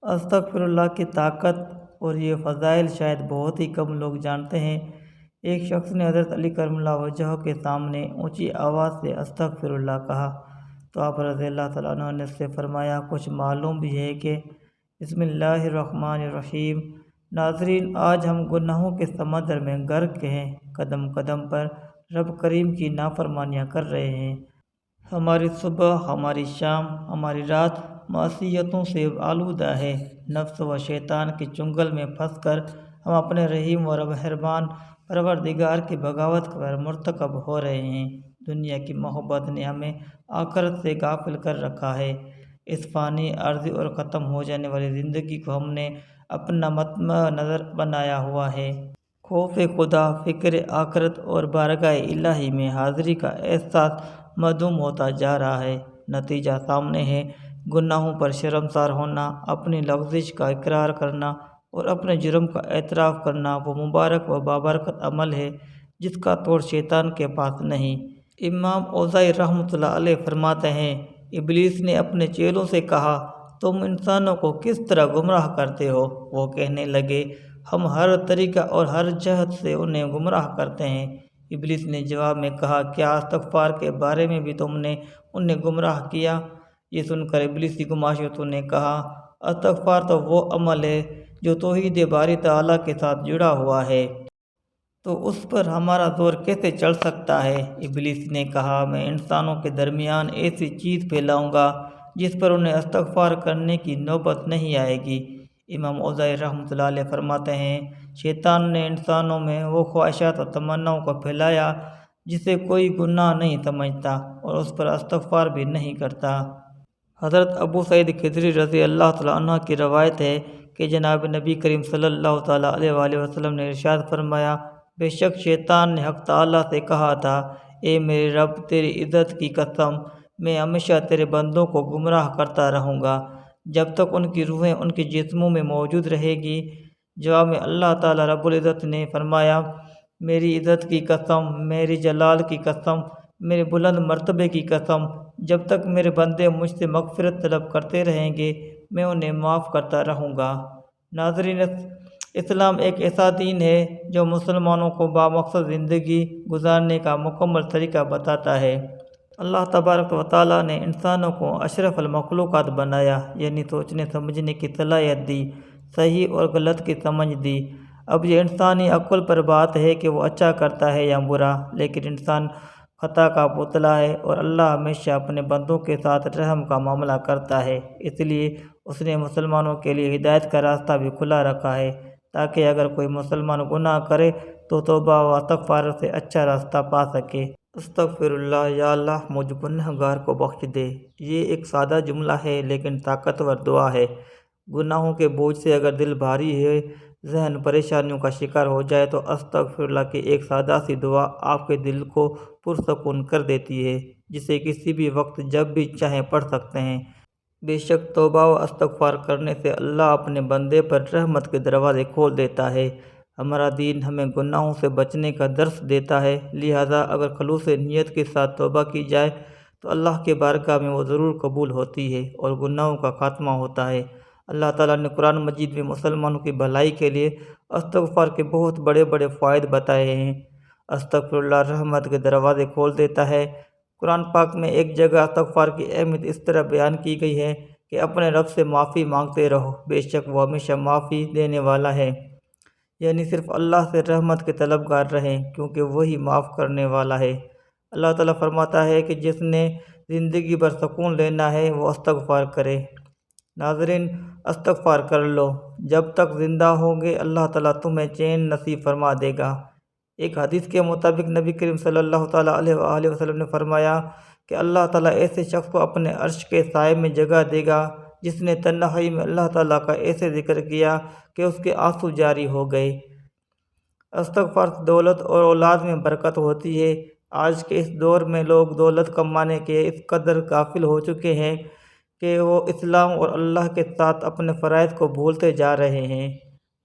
استغفر اللہ کی طاقت اور یہ فضائل شاید بہت ہی کم لوگ جانتے ہیں۔ ایک شخص نے حضرت علی کرم اللہ وجہہ کے سامنے اونچی آواز سے استغفر اللہ کہا تو آپ رضی اللہ تعالیٰ عنہ نے اس سے فرمایا، کچھ معلوم بھی ہے کہ بسم اللہ الرحمن الرحیم۔ ناظرین، آج ہم گناہوں کے سمندر میں غرق ہیں، قدم قدم پر رب کریم کی نافرمانیاں کر رہے ہیں۔ ہماری صبح، ہماری شام، ہماری رات معصیتوں سے آلودہ ہے۔ نفس و شیطان کے چنگل میں پھنس کر ہم اپنے رحیم و مہربان پروردگار کی بغاوت پر مرتکب ہو رہے ہیں۔ دنیا کی محبت نے ہمیں آخرت سے غافل کر رکھا ہے۔ اس فانی، عارضی اور ختم ہو جانے والی زندگی کو ہم نے اپنا مطمع نظر بنایا ہوا ہے۔ خوف خدا، فکر آخرت اور بارگاہ الہی میں حاضری کا احساس معدوم ہوتا جا رہا ہے۔ نتیجہ سامنے ہے۔ گناہوں پر شرمسار ہونا، اپنی لغزش کا اقرار کرنا اور اپنے جرم کا اعتراف کرنا وہ مبارک و بابرکت عمل ہے جس کا توڑ شیطان کے پاس نہیں۔ امام اوزاعی رحمۃ اللہ علیہ فرماتے ہیں، ابلیس نے اپنے چیلوں سے کہا، تم انسانوں کو کس طرح گمراہ کرتے ہو؟ وہ کہنے لگے، ہم ہر طریقہ اور ہر جہت سے انہیں گمراہ کرتے ہیں۔ ابلیس نے جواب میں کہا، کیا استغفار کے بارے میں بھی تم نے انہیں گمراہ کیا؟ یہ سن کر ابلیسی گماشتوں نے کہا، استغفار تو وہ عمل ہے جو توحید باری تعالیٰ کے ساتھ جڑا ہوا ہے، تو اس پر ہمارا زور کیسے چڑھ سکتا ہے؟ ابلیس نے کہا، میں انسانوں کے درمیان ایسی چیز پھیلاؤں گا جس پر انہیں استغفار کرنے کی نوبت نہیں آئے گی۔ امام اوزاعی رحمۃ اللہ علیہ فرماتے ہیں، شیطان نے انسانوں میں وہ خواہشات و تمناؤں کو پھیلایا جسے کوئی گناہ نہیں سمجھتا اور اس پر استغفار بھی نہیں کرتا۔ حضرت ابو سعید خدری رضی اللہ تعالیٰ عنہ کی روایت ہے کہ جناب نبی کریم صلی اللہ تعالیٰ علیہ وآلہ وسلم نے ارشاد فرمایا، بے شک شیطان نے حق تعالیٰ سے کہا تھا، اے میرے رب، تیری عزت کی قسم، میں ہمیشہ تیرے بندوں کو گمراہ کرتا رہوں گا جب تک ان کی روحیں ان کے جسموں میں موجود رہے گی۔ جواب میں اللہ تعالیٰ رب العزت نے فرمایا، میری عزت کی قسم، میری جلال کی قسم، میرے بلند مرتبے کی قسم، جب تک میرے بندے مجھ سے مغفرت طلب کرتے رہیں گے میں انہیں معاف کرتا رہوں گا۔ ناظرین، اسلام ایک ایسا دین ہے جو مسلمانوں کو بامقصد زندگی گزارنے کا مکمل طریقہ بتاتا ہے۔ اللہ تبارک و تعالیٰ نے انسانوں کو اشرف المخلوقات بنایا، یعنی سوچنے سمجھنے کی صلاحیت دی، صحیح اور غلط کی سمجھ دی۔ اب یہ انسانی عقل پر بات ہے کہ وہ اچھا کرتا ہے یا برا، لیکن انسان خطا کا پتلا ہے اور اللہ ہمیشہ اپنے بندوں کے ساتھ رحم کا معاملہ کرتا ہے، اس لیے اس نے مسلمانوں کے لیے ہدایت کا راستہ بھی کھلا رکھا ہے تاکہ اگر کوئی مسلمان گناہ کرے تو توبہ و استغفار سے اچھا راستہ پا سکے۔ استغفر اللہ، یا اللہ مجھ گنہگار کو بخش دے۔ یہ ایک سادہ جملہ ہے لیکن طاقتور دعا ہے۔ گناہوں کے بوجھ سے اگر دل بھاری ہے، ذہن پریشانیوں کا شکار ہو جائے تو استغفر اللہ کی ایک سادہ سی دعا آپ کے دل کو پرسکون کر دیتی ہے، جسے کسی بھی وقت جب بھی چاہیں پڑھ سکتے ہیں۔ بے شک توبہ و استغفار کرنے سے اللہ اپنے بندے پر رحمت کے دروازے کھول دیتا ہے۔ ہمارا دین ہمیں گناہوں سے بچنے کا درس دیتا ہے، لہذا اگر خلوص نیت کے ساتھ توبہ کی جائے تو اللہ کے بارگاہ میں وہ ضرور قبول ہوتی ہے اور گناہوں کا خاتمہ ہوتا ہے۔ اللہ تعالیٰ نے قرآن مجید میں مسلمانوں کی بھلائی کے لیے استغفار کے بہت بڑے بڑے فوائد بتائے ہیں۔ استغفر اللہ رحمت کے دروازے کھول دیتا ہے۔ قرآن پاک میں ایک جگہ استغفار کی اہمیت اس طرح بیان کی گئی ہے کہ اپنے رب سے معافی مانگتے رہو، بے شک وہ ہمیشہ معافی دینے والا ہے، یعنی صرف اللہ سے رحمت کے طلبگار رہیں کیونکہ وہی معاف کرنے والا ہے۔ اللہ تعالیٰ فرماتا ہے کہ جس نے زندگی بھر سکون لینا ہے وہ استغفار کرے۔ ناظرین، استغفار کر لو، جب تک زندہ ہوں گے اللہ تعالیٰ تمہیں چین نصیب فرما دے گا۔ ایک حدیث کے مطابق نبی کریم صلی اللہ تعالیٰ علیہ وآلہ وسلم نے فرمایا کہ اللہ تعالیٰ ایسے شخص کو اپنے عرش کے سائے میں جگہ دے گا جس نے تنہائی میں اللہ تعالیٰ کا ایسے ذکر کیا کہ اس کے آنسو جاری ہو گئے۔ استغفار سے دولت اور اولاد میں برکت ہوتی ہے۔ آج کے اس دور میں لوگ دولت کمانے کے اس قدر غافل ہو چکے ہیں کہ وہ اسلام اور اللہ کے ساتھ اپنے فرائض کو بھولتے جا رہے ہیں۔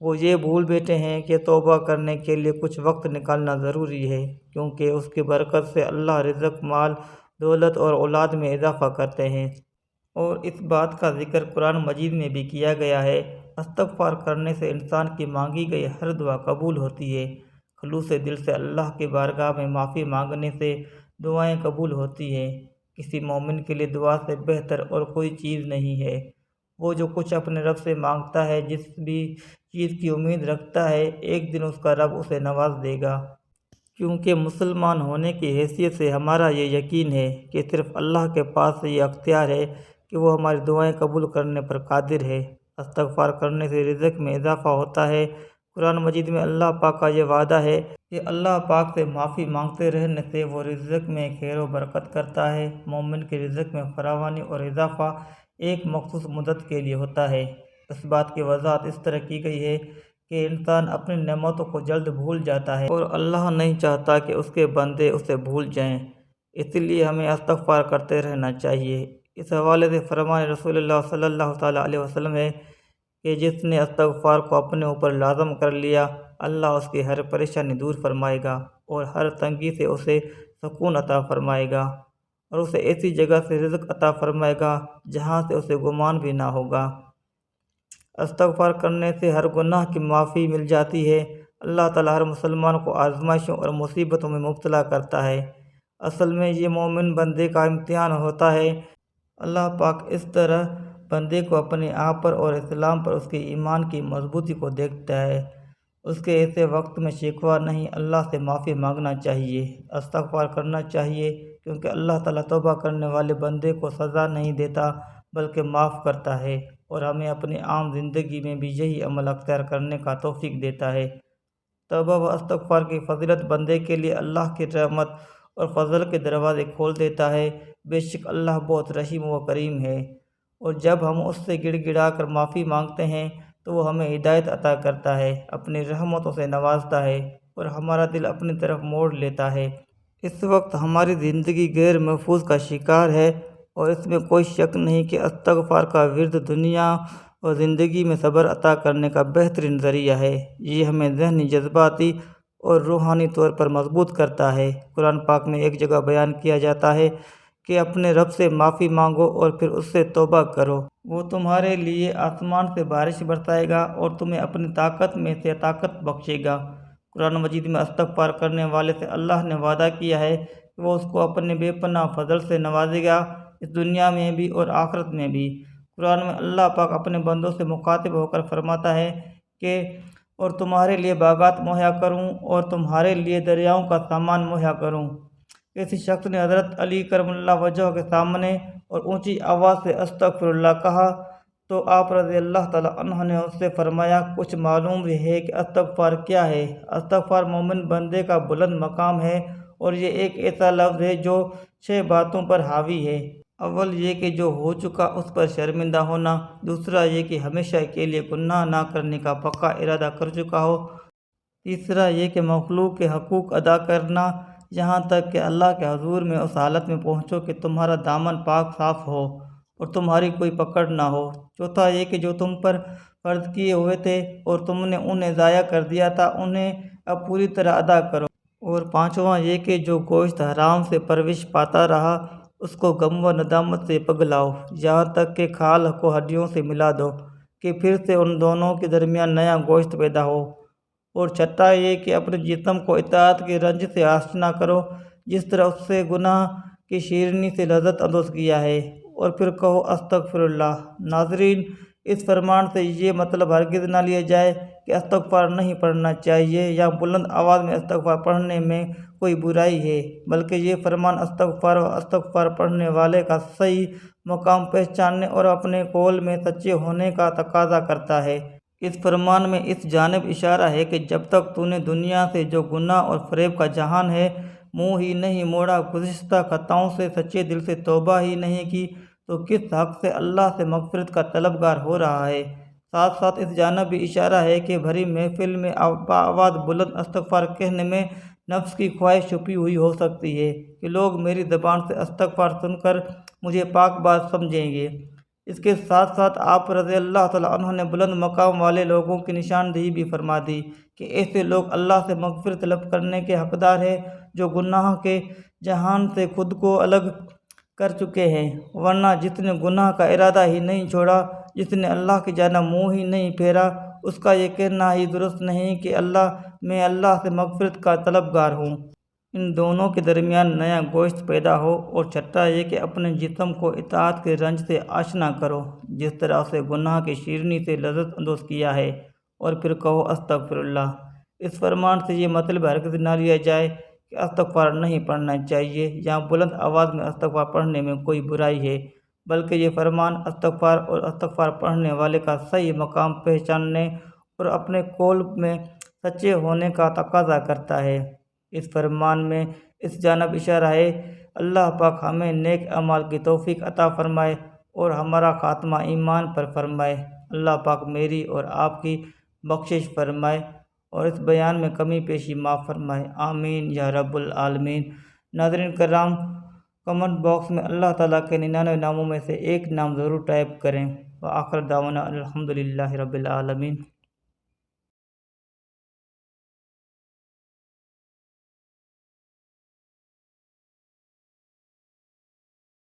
وہ یہ بھول بیٹھے ہیں کہ توبہ کرنے کے لیے کچھ وقت نکالنا ضروری ہے، کیونکہ اس کی برکت سے اللہ رزق، مال، دولت اور اولاد میں اضافہ کرتے ہیں۔ اور اس بات کا ذکر قرآن مجید میں بھی کیا گیا ہے۔ استغفار کرنے سے انسان کی مانگی گئی ہر دعا قبول ہوتی ہے۔ خلوص دل سے اللہ کی بارگاہ میں معافی مانگنے سے دعائیں قبول ہوتی ہیں۔ کسی مومن کے لیے دعا سے بہتر اور کوئی چیز نہیں ہے۔ وہ جو کچھ اپنے رب سے مانگتا ہے، جس بھی چیز کی امید رکھتا ہے، ایک دن اس کا رب اسے نواز دے گا۔ کیونکہ مسلمان ہونے کی حیثیت سے ہمارا یہ یقین ہے کہ صرف اللہ کے پاس یہ اختیار ہے کہ وہ ہماری دعائیں قبول کرنے پر قادر ہے۔ استغفار کرنے سے رزق میں اضافہ ہوتا ہے۔ قرآن مجید میں اللہ پاک کا یہ وعدہ ہے کہ اللہ پاک سے معافی مانگتے رہنے سے وہ رزق میں خیر و برکت کرتا ہے۔ مومن کے رزق میں فراوانی اور اضافہ ایک مخصوص مدت کے لیے ہوتا ہے۔ اس بات کی وضاحت اس طرح کی گئی ہے کہ انسان اپنی نعمتوں کو جلد بھول جاتا ہے اور اللہ نہیں چاہتا کہ اس کے بندے اسے بھول جائیں۔ اس لیے ہمیں استغفار کرتے رہنا چاہیے۔ اس حوالے سے فرمان رسول اللہ صلی اللہ تعالیٰ علیہ وسلم ہے کہ جس نے استغفار کو اپنے اوپر لازم کر لیا، اللہ اس کی ہر پریشانی دور فرمائے گا اور ہر تنگی سے اسے سکون عطا فرمائے گا، اور اسے ایسی جگہ سے رزق عطا فرمائے گا جہاں سے اسے گمان بھی نہ ہوگا۔ استغفار کرنے سے ہر گناہ کی معافی مل جاتی ہے۔ اللہ تعالیٰ ہر مسلمان کو آزمائشوں اور مصیبتوں میں مبتلا کرتا ہے۔ اصل میں یہ مومن بندے کا امتحان ہوتا ہے۔ اللہ پاک اس طرح بندے کو اپنے آپ پر اور اسلام پر اس کے ایمان کی مضبوطی کو دیکھتا ہے۔ اس کے ایسے وقت میں شکوہ نہیں، اللہ سے معافی مانگنا چاہیے، استغفار کرنا چاہیے، کیونکہ اللہ تعالیٰ توبہ کرنے والے بندے کو سزا نہیں دیتا بلکہ معاف کرتا ہے، اور ہمیں اپنی عام زندگی میں بھی یہی عمل اختیار کرنے کا توفیق دیتا ہے۔ توبہ و استغفار کی فضیلت بندے کے لیے اللہ کی رحمت اور فضل کے دروازے کھول دیتا ہے۔ بے شک اللہ بہت رحیم و کریم ہے، اور جب ہم اس سے گڑ گڑا کر معافی مانگتے ہیں تو وہ ہمیں ہدایت عطا کرتا ہے، اپنی رحمتوں سے نوازتا ہے اور ہمارا دل اپنی طرف موڑ لیتا ہے۔ اس وقت ہماری زندگی غیر محفوظ کا شکار ہے، اور اس میں کوئی شک نہیں کہ استغفار کا ورد دنیا اور زندگی میں صبر عطا کرنے کا بہترین ذریعہ ہے۔ یہ ہمیں ذہنی، جذباتی اور روحانی طور پر مضبوط کرتا ہے۔ قرآن پاک میں ایک جگہ بیان کیا جاتا ہے کہ اپنے رب سے معافی مانگو اور پھر اس سے توبہ کرو، وہ تمہارے لیے آسمان سے بارش برسائے گا اور تمہیں اپنی طاقت میں سے طاقت بخشے گا۔ قرآن مجید میں استغفار کرنے والے سے اللہ نے وعدہ کیا ہے کہ وہ اس کو اپنے بے پناہ فضل سے نوازے گا، اس دنیا میں بھی اور آخرت میں بھی۔ قرآن میں اللہ پاک اپنے بندوں سے مخاطب ہو کر فرماتا ہے کہ اور تمہارے لیے باغات مہیا کروں اور تمہارے لیے دریاؤں کا سامان مہیا کروں۔ کسی شخص نے حضرت علی کرم اللہ وجہہ کے سامنے اور اونچی آواز سے استغفر اللہ کہا تو آپ رضی اللہ تعالیٰ عنہ نے اس سے فرمایا، کچھ معلوم بھی ہے کہ استغفار کیا ہے؟ استغفار مومن بندے کا بلند مقام ہے، اور یہ ایک ایسا لفظ ہے جو 6 باتوں پر حاوی ہے۔ اول یہ کہ جو ہو چکا اس پر شرمندہ ہونا، دوسرا یہ کہ ہمیشہ کے لیے گناہ نہ کرنے کا پکا ارادہ کر چکا ہو، تیسرا یہ کہ مخلوق کے حقوق ادا کرنا، یہاں تک کہ اللہ کے حضور میں اس حالت میں پہنچو کہ تمہارا دامن پاک صاف ہو اور تمہاری کوئی پکڑ نہ ہو، چوتھا یہ کہ جو تم پر فرض کیے ہوئے تھے اور تم نے انہیں ضائع کر دیا تھا، انہیں اب پوری طرح ادا کرو، اور پانچواں یہ کہ جو گوشت حرام سے پرورش پاتا رہا اس کو غم و ندامت سے پگلاؤ، یہاں تک کہ کھال کو ہڈیوں سے ملا دو کہ پھر سے ان دونوں کے درمیان نیا گوشت پیدا ہو، اور چھٹا یہ کہ اپنے جسم کو اطاعت کے رنج سے آشنا کرو جس طرح اس سے گناہ کی شیرینی سے لذت اندوز کیا ہے، اور پھر کہو استغفر اللہ۔ ناظرین، اس فرمان سے یہ مطلب ہرگز نہ لیا جائے کہ استغفار نہیں پڑھنا چاہیے یا بلند آواز میں استغفار پڑھنے میں کوئی برائی ہے، بلکہ یہ فرمان استغفار و استغفار پڑھنے والے کا صحیح مقام پہچاننے اور اپنے قول میں سچے ہونے کا تقاضا کرتا ہے۔ اس فرمان میں اس جانب اشارہ ہے کہ جب تک تو نے دنیا سے جو گناہ اور فریب کا جہان ہے منہ ہی نہیں موڑا، گزشتہ خطاؤں سے سچے دل سے توبہ ہی نہیں کی، تو کس حق سے اللہ سے مغفرت کا طلبگار ہو رہا ہے؟ ساتھ ساتھ اس جانب بھی اشارہ ہے کہ بھری محفل میں بآواز بلند استغفار کہنے میں نفس کی خواہش چھپی ہوئی ہو سکتی ہے کہ لوگ میری زبان سے استغفار سن کر مجھے پاک باز سمجھیں گے۔ اس کے ساتھ ساتھ آپ رضی اللہ تعالیٰ عنہ نے بلند مقام والے لوگوں کی نشاندہی بھی فرما دی کہ ایسے لوگ اللہ سے مغفرت طلب کرنے کے حقدار ہیں جو گناہ کے جہان سے خود کو الگ کر چکے ہیں، ورنہ جس نے گناہ کا ارادہ ہی نہیں چھوڑا، جس نے اللہ کی جانب منہ ہی نہیں پھیرا، اس کا یہ کہنا ہی درست نہیں کہ میں اللہ سے مغفرت کا طلبگار ہوں۔ ان دونوں کے درمیان نیا گوشت پیدا ہو۔ اور چھٹا یہ کہ اپنے جسم کو اطاعت کے رنج سے آشنا کرو، جس طرح اسے گناہ کی شیرنی سے لذت اندوز کیا ہے، اور پھر کہو استغفر اللہ۔ اس فرمان سے یہ مطلب ہرگز نہ لیا جائے کہ استغفار نہیں پڑھنا چاہیے یا بلند آواز میں استغفار پڑھنے میں کوئی برائی ہے، بلکہ یہ فرمان استغفار اور استغفار پڑھنے والے کا صحیح مقام پہچاننے اور اپنے قول میں سچے ہونے کا تقاضا کرتا ہے۔ اس فرمان میں اس جانب اشارہ ہے، اللہ پاک ہمیں نیک اعمال کی توفیق عطا فرمائے اور ہمارا خاتمہ ایمان پر فرمائے۔ اللہ پاک میری اور آپ کی بخشش فرمائے اور اس بیان میں کمی بیشی معاف فرمائے، آمین یا رب العالمین۔ ناظرین کرام، کمنٹ باکس میں اللہ تعالیٰ کے 99 ناموں میں سے ایک نام ضرور ٹائپ کریں۔ وآخر دعوانا الحمدللہ رب العالمین۔